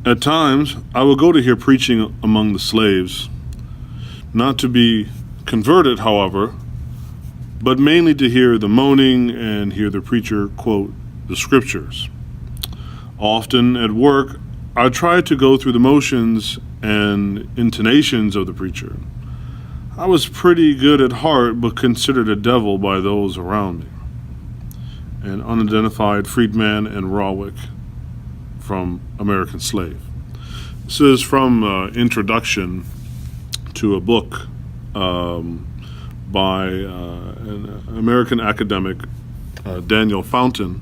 At times, I would go to hear preaching among the slaves, not to be converted, however, but mainly to hear the moaning and hear the preacher quote the scriptures. Often at work, I tried to go through the motions and intonations of the preacher. I was pretty good at heart, but considered a devil by those around me. An unidentified freedman in Rawik from American Slave. This is from introduction to a book by an American academic, Daniel Fountain,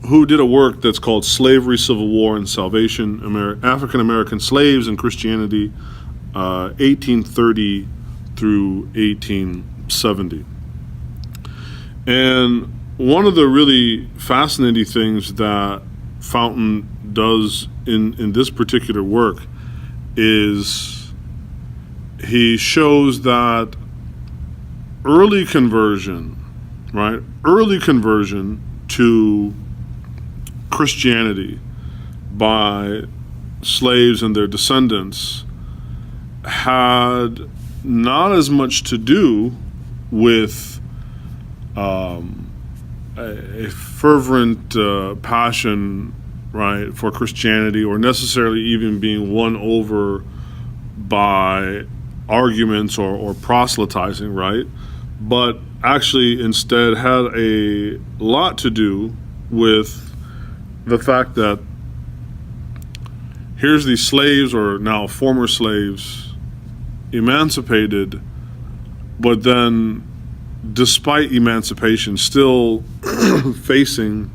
who did a work that's called Slavery, Civil War, and Salvation, African American Slaves and Christianity, 1830 through 1870. And one of the really fascinating things that Fountain does in this particular work is he shows that early conversion to Christianity by slaves and their descendants had not as much to do with a fervent passion, right, for Christianity, or necessarily even being won over by arguments or proselytizing, right? But actually instead had a lot to do with the fact that here's these slaves, or now former slaves, emancipated, but then despite emancipation still facing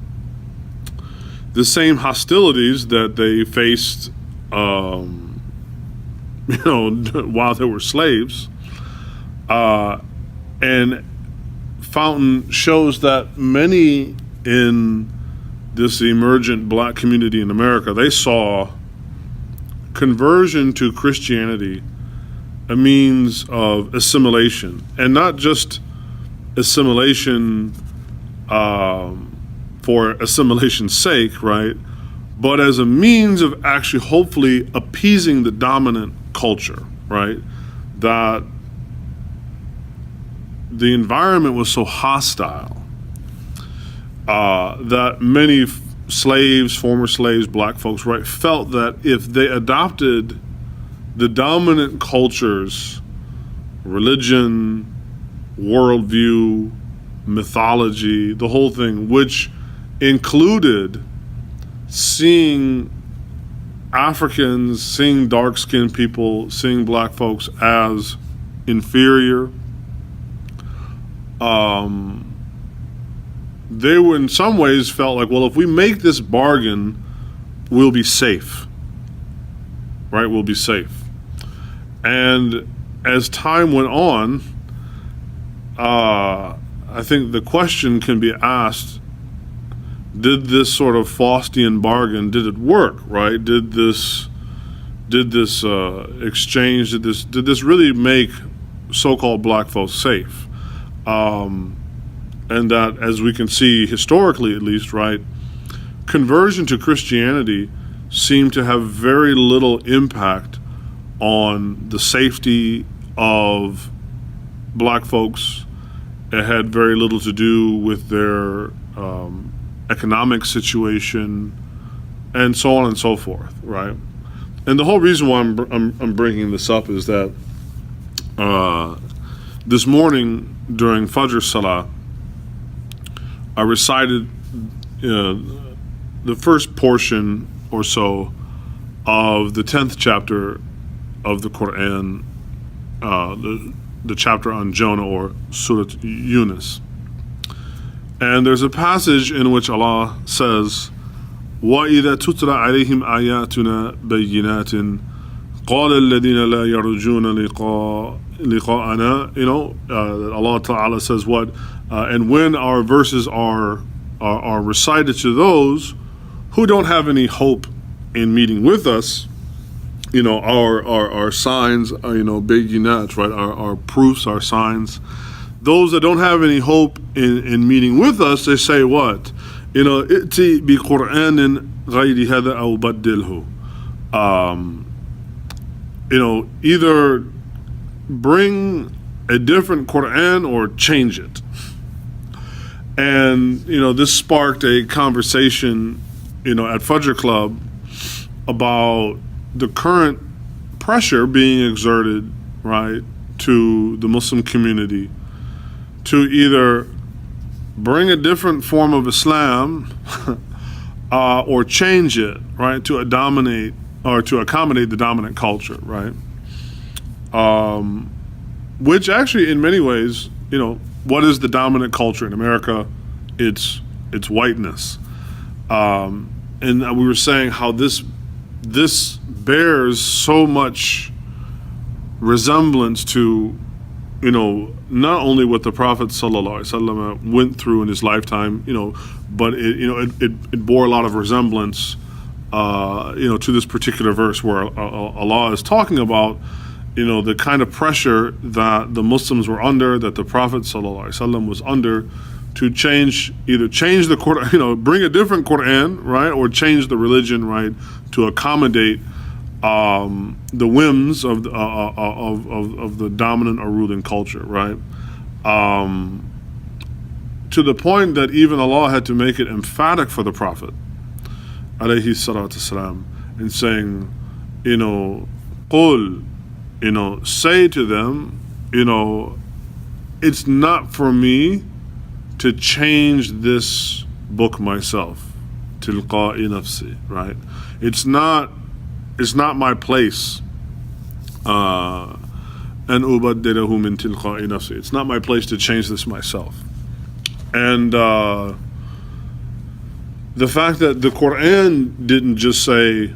the same hostilities that they faced while they were slaves. And Fountain shows that many in this emergent black community in America, they saw conversion to Christianity a means of assimilation, and not just assimilation for assimilation's sake, right? But as a means of actually hopefully appeasing the dominant culture, right? That the environment was so hostile that many slaves, former slaves, black folks, right, felt that if they adopted the dominant culture's religion, worldview, mythology, the whole thing, which included seeing Africans, seeing dark-skinned people, seeing black folks as inferior, they were in some ways felt like, well, if we make this bargain, we'll be safe, right? We'll be safe. And as time went on, I think the question can be asked, did this sort of Faustian bargain, did it work, right? Did this exchange, did this really make so-called black folks safe? And that, as we can see historically at least, right, conversion to Christianity seemed to have very little impact on the safety of black folks. It had very little to do with their economic situation, and so on and so forth, right? And the whole reason why I'm bringing this up is that this morning during Fajr Salah, I recited the first portion or so of the 10th chapter of the Qur'an, the chapter on Jonah, or Surah Yunus. And there's a passage in which Allah says, وَإِذَا تُتْلَى عَلَيْهِمْ آيَاتُنَا بَيِّنَاتٍ قَالَ الَّذِينَ لَا يَرْجُونَ لِقَاءَنَا, that Allah Ta'ala says what? And when our verses are recited to those who don't have any hope in meeting with us, our signs, bayinat, right? Our proofs, our signs. Those that don't have any hope in meeting with us, they say what? ائتي بقرآن غير هذا أو بدله. Either bring a different Qur'an or change it. And, this sparked a conversation, at Fajr Club about the current pressure being exerted, right, to the Muslim community to either bring a different form of Islam or change it, right, to accommodate the dominant culture, right? Which actually, in many ways, what is the dominant culture in America? It's whiteness. And we were saying how this bears so much resemblance to, not only what the Prophet ﷺ went through in his lifetime, but it bore a lot of resemblance, to this particular verse where Allah is talking about, the kind of pressure that the Muslims were under, that the Prophet ﷺ was under, to either change the Qur'an, bring a different Qur'an, right, or change the religion, right, to accommodate the whims of the dominant or ruling culture, right? To the point that even Allah had to make it emphatic for the Prophet, alayhi salatu salam, in saying, qul, say to them, it's not for me to change this book myself, tilqa'i nafsi, right? It's not my place, an ubaddilahu min tilqa'i nafsi. It's not my place to change this myself. And the fact that the Qur'an didn't just say,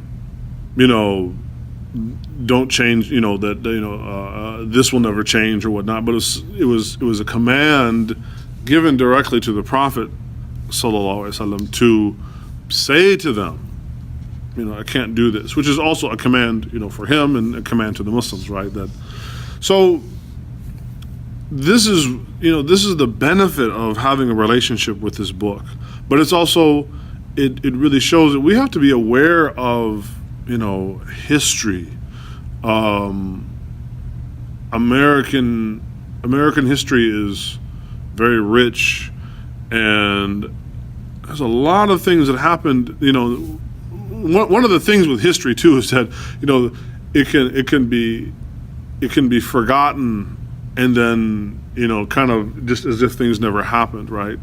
don't change, this will never change or whatnot, but it was a command given directly to the Prophet sallallahu alaihi wasallam to say to them, I can't do this, which is also a command, for him and a command to the Muslims, right? So this is the benefit of having a relationship with this book, but it's also it really shows that we have to be aware of history. American history is very rich, and there's a lot of things that happened. One of the things with history too is that it can be forgotten, and then kind of just as if things never happened, right?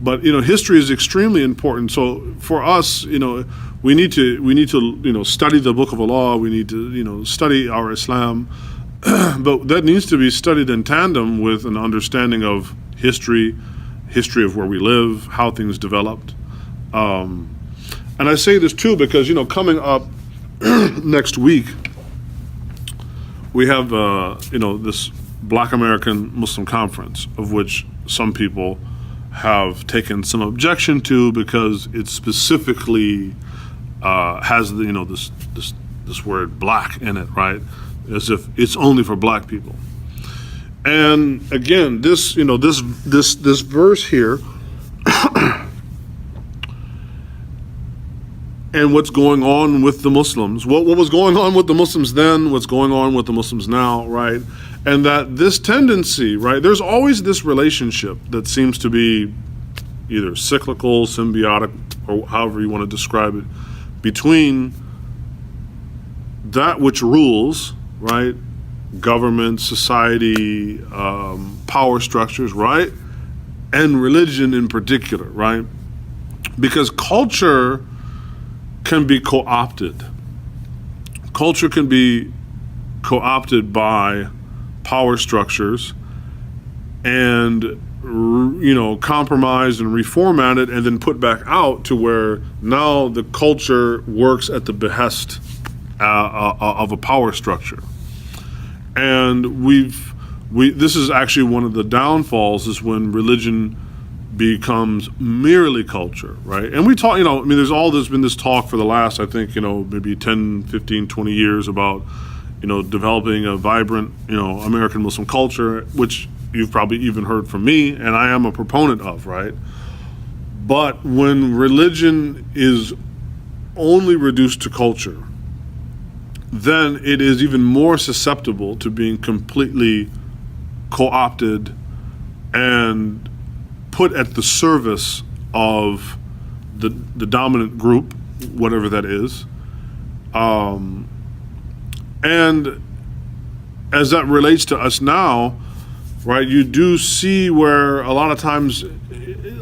But history is extremely important. So for us, we need to study the Book of Allah. We need to study our Islam, but that needs to be studied in tandem with an understanding of history of where we live, how things developed. And I say this too because coming up next week we have this Black American Muslim Conference, of which some people have taken some objection to because it specifically has this word black in it, right? As if it's only for black people. And again, this verse here and what's going on with the Muslims, what was going on with the Muslims then, what's going on with the Muslims now, right? And that this tendency, right, there's always this relationship that seems to be either cyclical, symbiotic, or however you want to describe it, between that which rules, right, government, society, power structures, right, and religion in particular, right? Because culture can be co-opted. Culture can be co-opted by power structures and compromised and reformatted and then put back out to where now the culture works at the behest of a power structure. And this is actually one of the downfalls, is when religion becomes merely culture, right? And we talk, there's been this talk for the last, I think, maybe 10, 15, 20 years about, developing a vibrant, American Muslim culture, which you've probably even heard from me, and I am a proponent of, right? But when religion is only reduced to culture, then it is even more susceptible to being completely co-opted and put at the service of the dominant group, whatever that is. And as that relates to us now, right, you do see where a lot of times,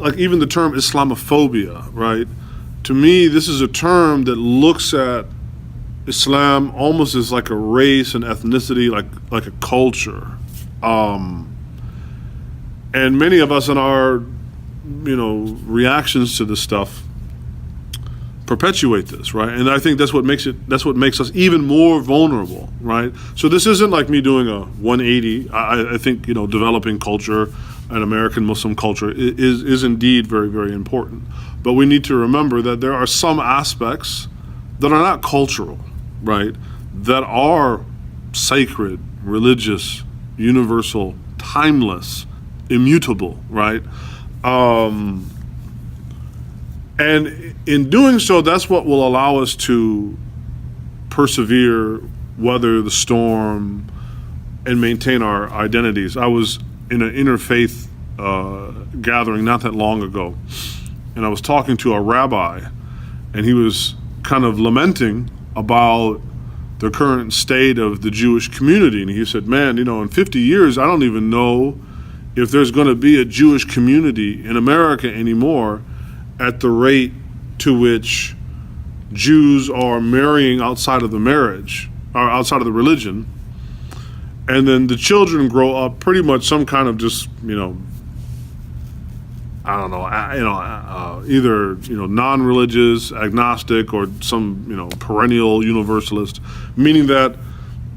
like even the term Islamophobia, right? To me, this is a term that looks at Islam almost as like a race and ethnicity, like a culture. And many of us in our, reactions to this stuff perpetuate this, right? And I think that's what makes us even more vulnerable, right? So this isn't like me doing a 180. I think, developing culture and American Muslim culture is indeed very, very important. But we need to remember that there are some aspects that are not cultural, right? That are sacred, religious, universal, timeless, immutable, right? And in doing so, that's what will allow us to persevere, weather the storm, and maintain our identities. I was in an interfaith gathering not that long ago, and I was talking to a rabbi, and he was kind of lamenting about the current state of the Jewish community. And he said, man, in 50 years, I don't even know if there's going to be a Jewish community in America anymore at the rate to which Jews are marrying outside of the marriage, or outside of the religion. And then the children grow up pretty much some kind of just, either, non-religious, agnostic, or some, perennial universalist, meaning that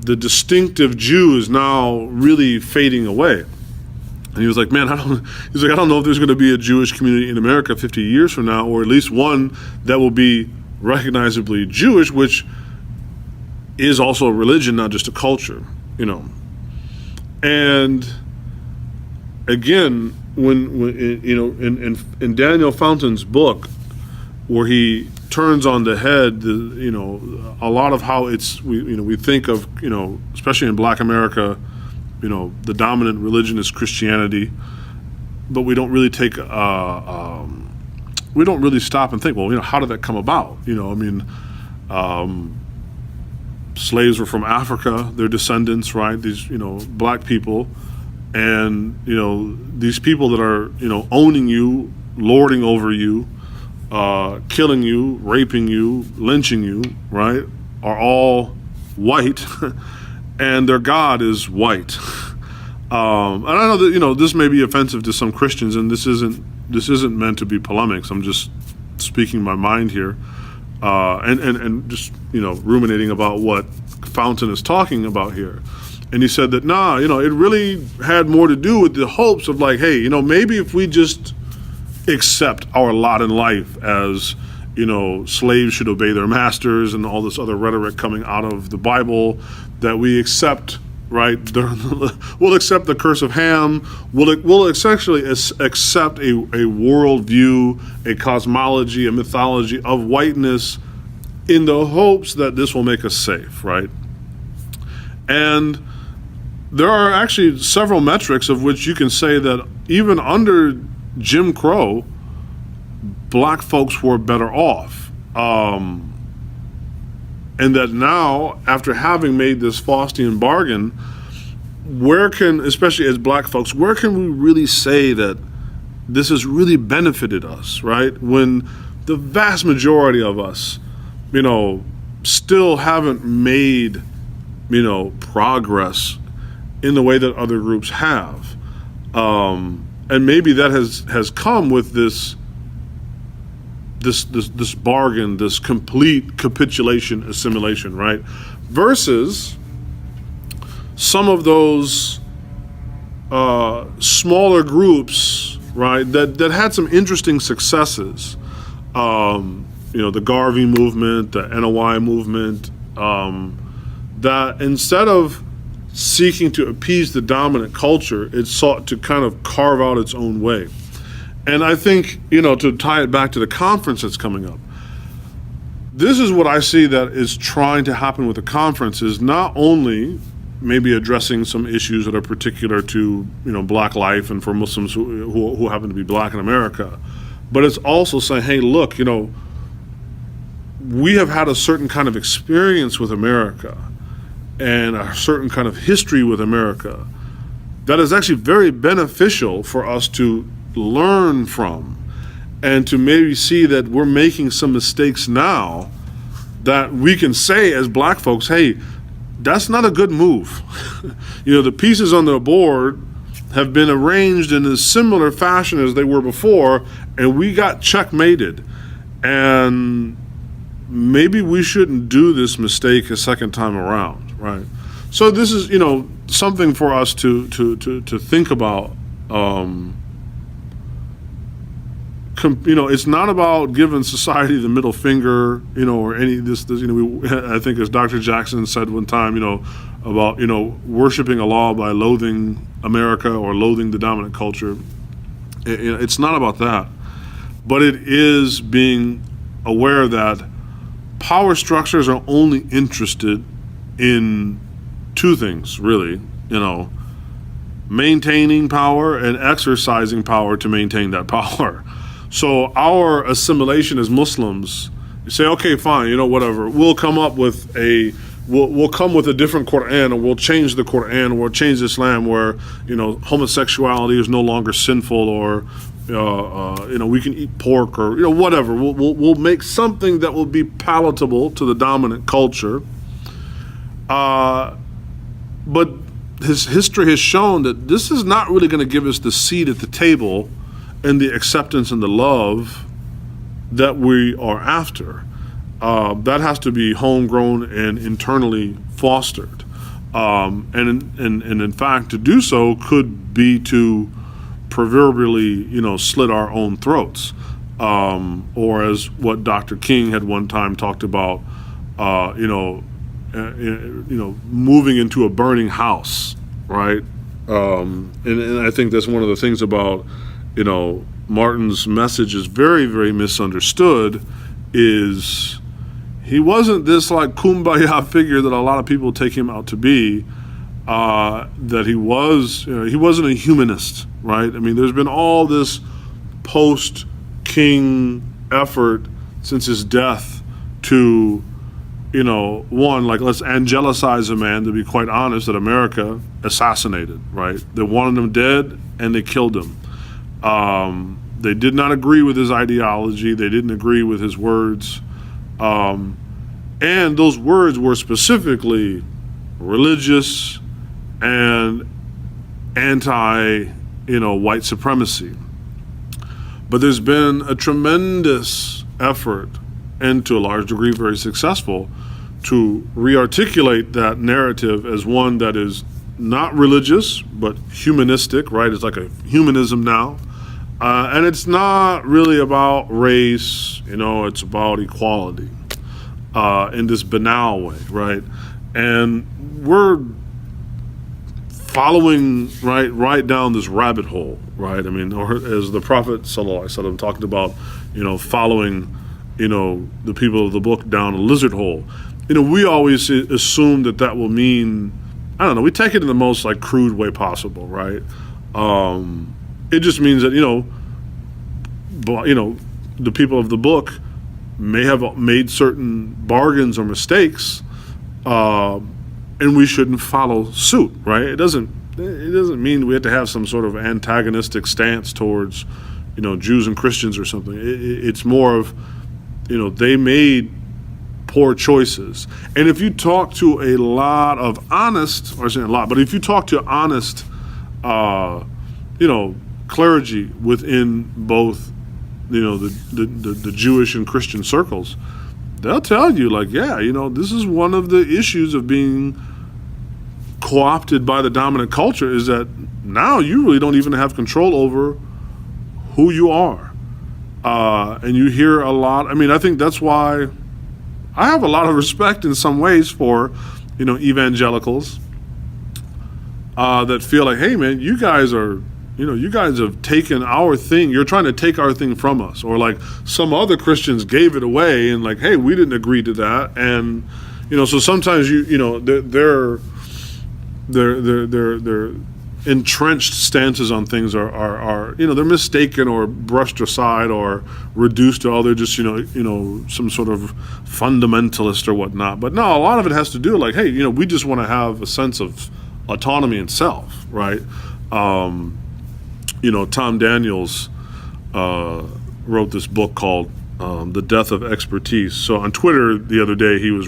the distinctive Jew is now really fading away. And he was like, man, I don't know if there's going to be a Jewish community in America 50 years from now, or at least one that will be recognizably Jewish, which is also a religion, not just a culture, And again, when in Daniel Fountain's book, where he turns on the head, a lot of how we think of, especially in Black America, the dominant religion is Christianity, but we don't really we don't really stop and think, well, how did that come about? Slaves were from Africa, their descendants, right? These, Black people, and, these people that are, owning you, lording over you, killing you, raping you, lynching you, right, are all white. And their God is white. And I know that this may be offensive to some Christians, and this isn't meant to be polemics. I'm just speaking my mind here, and just ruminating about what Fountain is talking about here. And he said that it really had more to do with the hopes of like, hey, maybe if we just accept our lot in life as slaves should obey their masters and all this other rhetoric coming out of the Bible, that we accept, right? We'll accept the curse of Ham. We'll essentially accept a worldview, a cosmology, a mythology of whiteness in the hopes that this will make us safe, right? And there are actually several metrics of which you can say that even under Jim Crow, Black folks were better off. And that now, after having made this Faustian bargain, especially as Black folks, where can we really say that this has really benefited us, right? When the vast majority of us, still haven't made, progress in the way that other groups have. And maybe that has come with this bargain, this complete capitulation, assimilation, right? Versus some of those smaller groups, right, that had some interesting successes. The Garvey movement, the NOI movement, that instead of seeking to appease the dominant culture, it sought to kind of carve out its own way. And I think, to tie it back to the conference that's coming up, this is what I see that is trying to happen with the conference, is not only maybe addressing some issues that are particular to, black life and for Muslims who happen to be black in America, but it's also saying, hey, look, we have had a certain kind of experience with America and a certain kind of history with America that is actually very beneficial for us to learn from, and to maybe see that we're making some mistakes now that we can say as black folks, hey, that's not a good move. The pieces on the board have been arranged in a similar fashion as they were before, and we got checkmated. And maybe we shouldn't do this mistake a second time around, right? So this is, something for us to think about. It's not about giving society the middle finger, or any this. I think as Dr. Jackson said one time, about worshiping Allah by loathing America or loathing the dominant culture. It's not about that, but it is being aware that power structures are only interested in two things, really, maintaining power and exercising power to maintain that power. So our assimilation as Muslims, you say, okay, fine, whatever. We'll come up with we'll come with a different Qur'an, or we'll change the Qur'an, or we'll change Islam where, homosexuality is no longer sinful, or, we can eat pork, or, whatever. We'll make something that will be palatable to the dominant culture. But his history has shown that this is not really going to give us the seat at the table and the acceptance and the love that we are after. That has to be homegrown and internally fostered. And in fact, to do so could be to proverbially, slit our own throats. Or as what Dr. King had one time talked about, moving into a burning house, right? And I think that's one of the things about, Martin's message is very, very misunderstood, is he wasn't this like kumbaya figure that a lot of people take him out to be, that he wasn't a humanist, right? I mean, there's been all this post-King effort since his death to, let's angelicize a man, to be quite honest, that America assassinated, right? They wanted him dead and they killed him. They did not agree with his ideology. They didn't agree with his words. And those words were specifically religious and anti, white supremacy. But there's been a tremendous effort, and to a large degree very successful, to re-articulate that narrative as one that is not religious, but humanistic, right? It's like a humanism now. And it's not really about race, it's about equality in this banal way, right? And we're following right down this rabbit hole, right? I mean, or as the Prophet ﷺ talked about, following, the people of the book down a lizard hole. We always assume that will mean, I don't know, we take it in the most crude way possible, right? It just means that, the people of the book may have made certain bargains or mistakes, and we shouldn't follow suit, right? It doesn't mean we have to have some sort of antagonistic stance towards, Jews and Christians or something. It's more of, they made poor choices. And if you talk to a lot of honest, or I say a lot, but if you talk to honest, clergy within both, the Jewish and Christian circles, they'll tell you this is one of the issues of being co-opted by the dominant culture, is that now you really don't even have control over who you are. And you hear a lot. I mean, I think that's why I have a lot of respect in some ways for, evangelicals that feel like, hey man, you guys are you guys have taken our thing. You're trying to take our thing from us. Or like some other Christians gave it away and like, hey, we didn't agree to that. And, so sometimes their entrenched stances on things are they're mistaken or brushed aside or reduced to, they're just, some sort of fundamentalist or whatnot. But no, a lot of it has to do like, hey, we just want to have a sense of autonomy and self, right? Tom Daniels wrote this book called The Death of Expertise. So on Twitter the other day, he was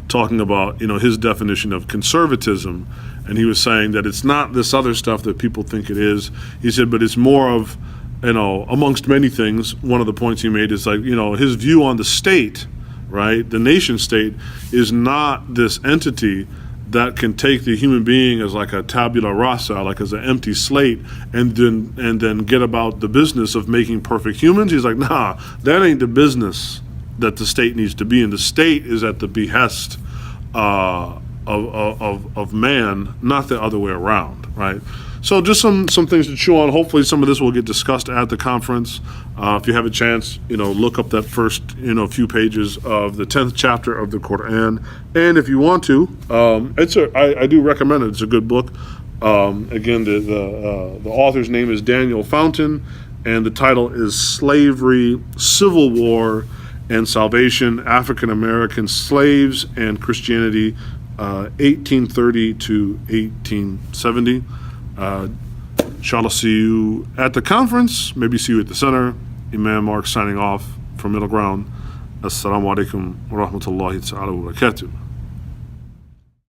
talking about, his definition of conservatism. And he was saying that it's not this other stuff that people think it is. He said, but it's more of, amongst many things, one of the points he made is like, his view on the state, right? The nation state is not this entity that can take the human being as like a tabula rasa, like as an empty slate, and then get about the business of making perfect humans. He's like, nah, that ain't the business that the state needs to be in. The state is at the behest of man, not the other way around, right? So just some things to chew on. Hopefully some of this will get discussed at the conference. If you have a chance, look up that first, few pages of the 10th chapter of the Qur'an. And if you want to, I do recommend it. It's a good book. Again, the author's name is Daniel Fountain, and the title is Slavery, Civil War, and Salvation, African American Slaves and Christianity, 1830 to 1870. Inshallah, see you at the conference. Maybe see you at the center. Imam Mark signing off from Middle Ground. Assalamu alaikum wa rahmatullahi ta'ala wa barakatuh.